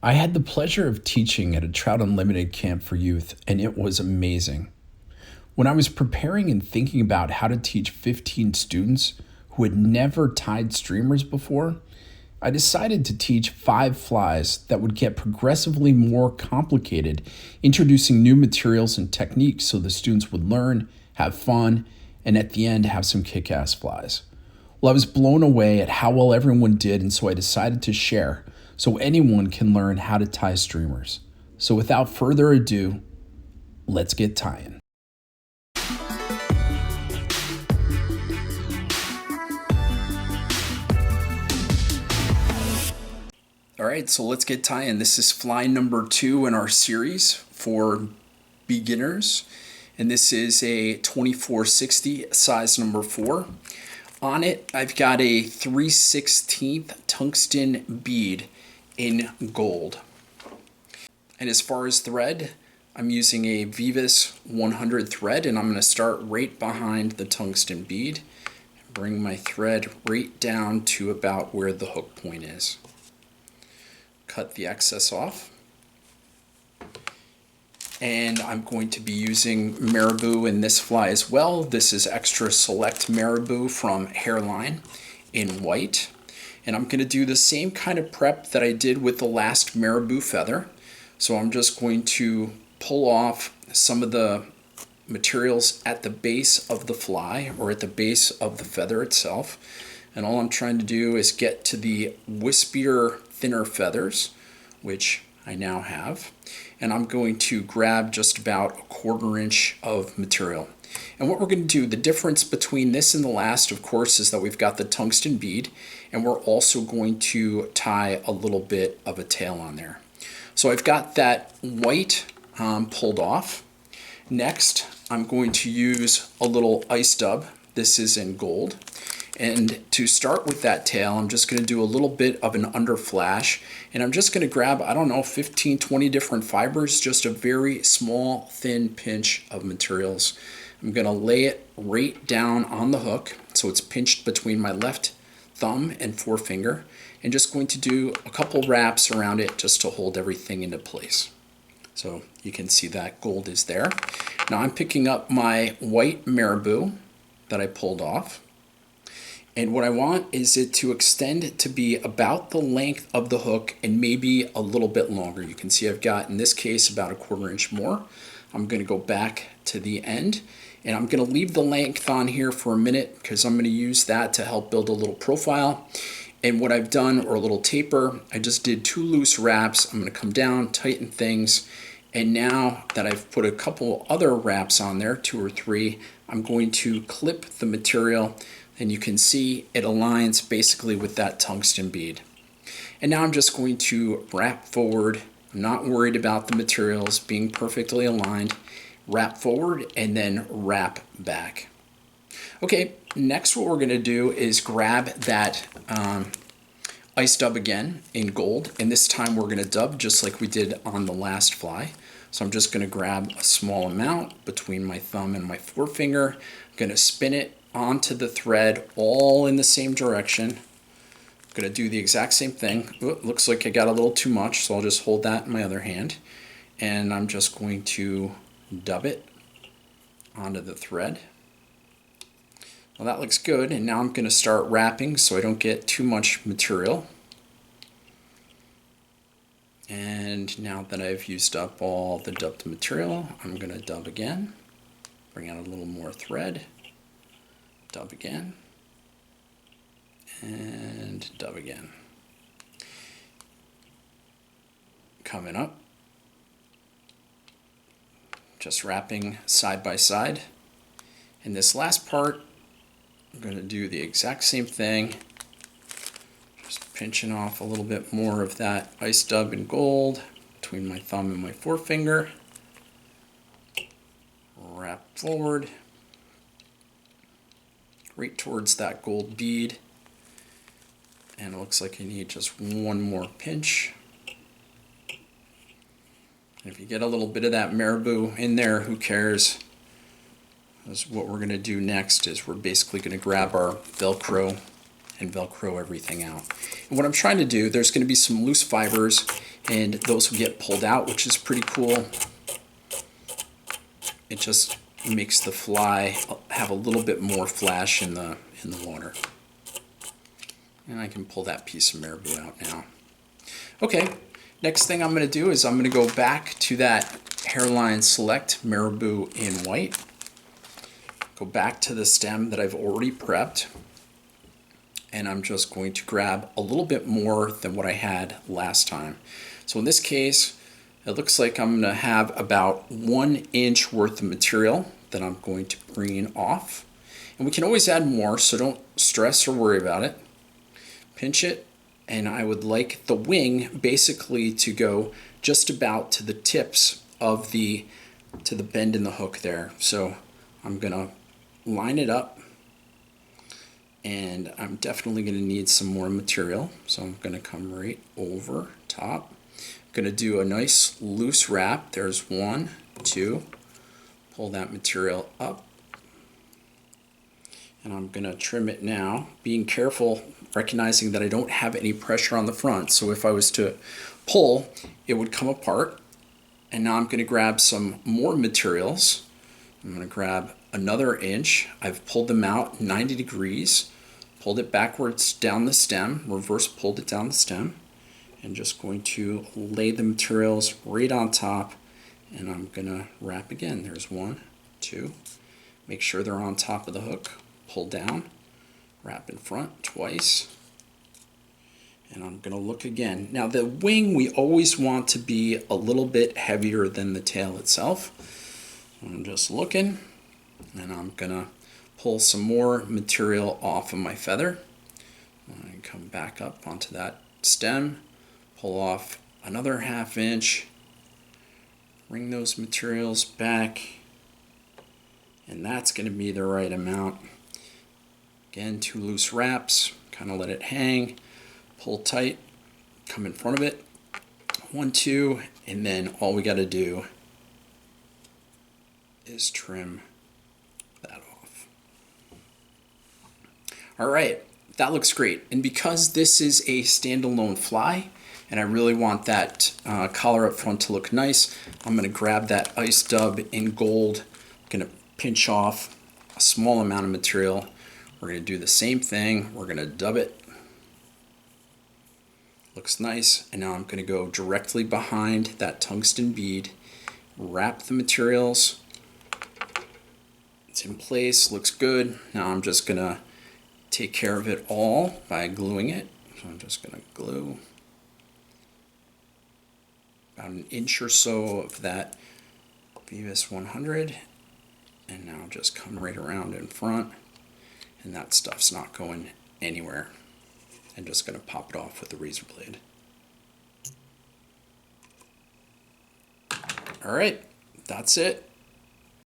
I had the pleasure of teaching at a Trout Unlimited Camp for youth, and it was amazing. When I was preparing and thinking about how to teach 15 students who had never tied streamers before, I decided to teach 5 flies that would get progressively more complicated, introducing new materials and techniques so the students would learn, have fun, and at the end have some kick-ass flies. Well, I was blown away at how well everyone did, and so I decided to share so anyone can learn how to tie streamers. So without further ado, let's get tying. All right, so let's get tying. This is fly number 2 in our series for beginners, and this is a 2460 size number 4. On it, I've got a 3/16 tungsten bead in gold. And as far as thread, I'm using a Vivus 100 thread, and I'm going to start right behind the tungsten bead. Bring my thread right down to about where the hook point is. Cut the excess off. And I'm going to be using Marabou in this fly as well. This is Extra Select Marabou from Hairline in white. And I'm going to do the same kind of prep that I did with the last Marabou feather. So I'm just going to pull off some of the materials at the base of the fly or at the base of the feather itself. And all I'm trying to do is get to the wispier, thinner feathers, which I now have. And I'm going to grab just about 1/4 inch of material. And what we're going to do, the difference between this and the last, of course, is that we've got the tungsten bead, and we're also going to tie a little bit of a tail on there. So I've got that white pulled off. Next, I'm going to use a little ice dub. This is in gold. And to start with that tail, I'm just going to do a little bit of an under flash, and I'm just going to grab, I don't know, 15, 20 different fibers, just a very small, thin pinch of materials. I'm going to lay it right down on the hook, so it's pinched between my left thumb and forefinger, and just going to do a couple wraps around it just to hold everything into place. So you can see that gold is there. Now I'm picking up my white Marabou that I pulled off. And what I want is it to extend to be about the length of the hook and maybe a little bit longer. You can see I've got, in this case, about 1/4 inch more. I'm going to go back to the end, and I'm going to leave the length on here for a minute because I'm going to use that to help build a little profile. And what I've done, or a little taper, I just did 2 loose wraps. I'm going to come down, tighten things, and now that I've put a couple other wraps on there, 2 or 3, I'm going to clip the material. And you can see it aligns basically with that tungsten bead. And now I'm just going to wrap forward. I'm not worried about the materials being perfectly aligned. Wrap forward and then wrap back. Okay, next what we're going to do is grab that ice dub again in gold. And this time we're going to dub just like we did on the last fly. So I'm just going to grab a small amount between my thumb and my forefinger. I'm going to spin it onto the thread all in the same direction. I'm going to do the exact same thing. Ooh, looks like I got a little too much, so I'll just hold that in my other hand. And I'm just going to dub it onto the thread. Well, that looks good, and now I'm going to start wrapping so I don't get too much material. And now that I've used up all the dubbed material, I'm going to dub again. Bring out a little more thread. Dub again, and dub again. Coming up, just wrapping side by side. In this last part, I'm going to do the exact same thing, just pinching off a little bit more of that ice dub in gold between my thumb and my forefinger. Wrap forward, right towards that gold bead, and it looks like I need just one more pinch. And if you get a little bit of that Marabou in there, who cares? Because what we're going to do next is we're basically going to grab our Velcro and Velcro everything out. And what I'm trying to do, there's going to be some loose fibers and those will get pulled out, which is pretty cool. It just makes the fly have a little bit more flash in the water. And I can pull that piece of marabou out now. Okay, next thing I'm going to do is I'm going to go back to that Hairline Select Marabou in white. Go back to the stem that I've already prepped. And I'm just going to grab a little bit more than what I had last time. So in this case, it looks like I'm going to have about 1 inch worth of material that I'm going to bring off. And we can always add more, so don't stress or worry about it. Pinch it, and I would like the wing basically to go just about to the tips of the bend in the hook there. So I'm going to line it up, and I'm definitely going to need some more material. So I'm going to come right over top. I'm going to do a nice loose wrap. There's 1, 2. Pull that material up. And I'm going to trim it now, being careful, recognizing that I don't have any pressure on the front. So if I was to pull, it would come apart. And now I'm going to grab some more materials. I'm going to grab another inch. I've pulled them out 90 degrees, pulled it backwards down the stem, reverse pulled it down the stem, and just going to lay the materials right on top. And I'm going to wrap again. There's 1, 2. Make sure they're on top of the hook. Pull down, wrap in front twice, and I'm going to look again. Now the wing we always want to be a little bit heavier than the tail itself. I'm just looking, and I'm going to pull some more material off of my feather. I come back up onto that stem, pull off another 1/2 inch, bring those materials back, and that's going to be the right amount. Again, 2 loose wraps, kind of let it hang, pull tight, come in front of it, 1, 2, and then all we got to do is trim that off. All right, that looks great. And because this is a standalone fly, and I really want that collar up front to look nice, I'm going to grab that ice dub in gold. I'm going to pinch off a small amount of material. We're going to do the same thing. We're going to dub it. Looks nice. And now I'm going to go directly behind that tungsten bead, wrap the materials. It's in place, looks good. Now I'm just going to take care of it all by gluing it. So I'm just going to glue about 1 inch or so of that Bevis 100. And now just come right around in front. And that stuff's not going anywhere. I'm just going to pop it off with the razor blade. All right, that's it.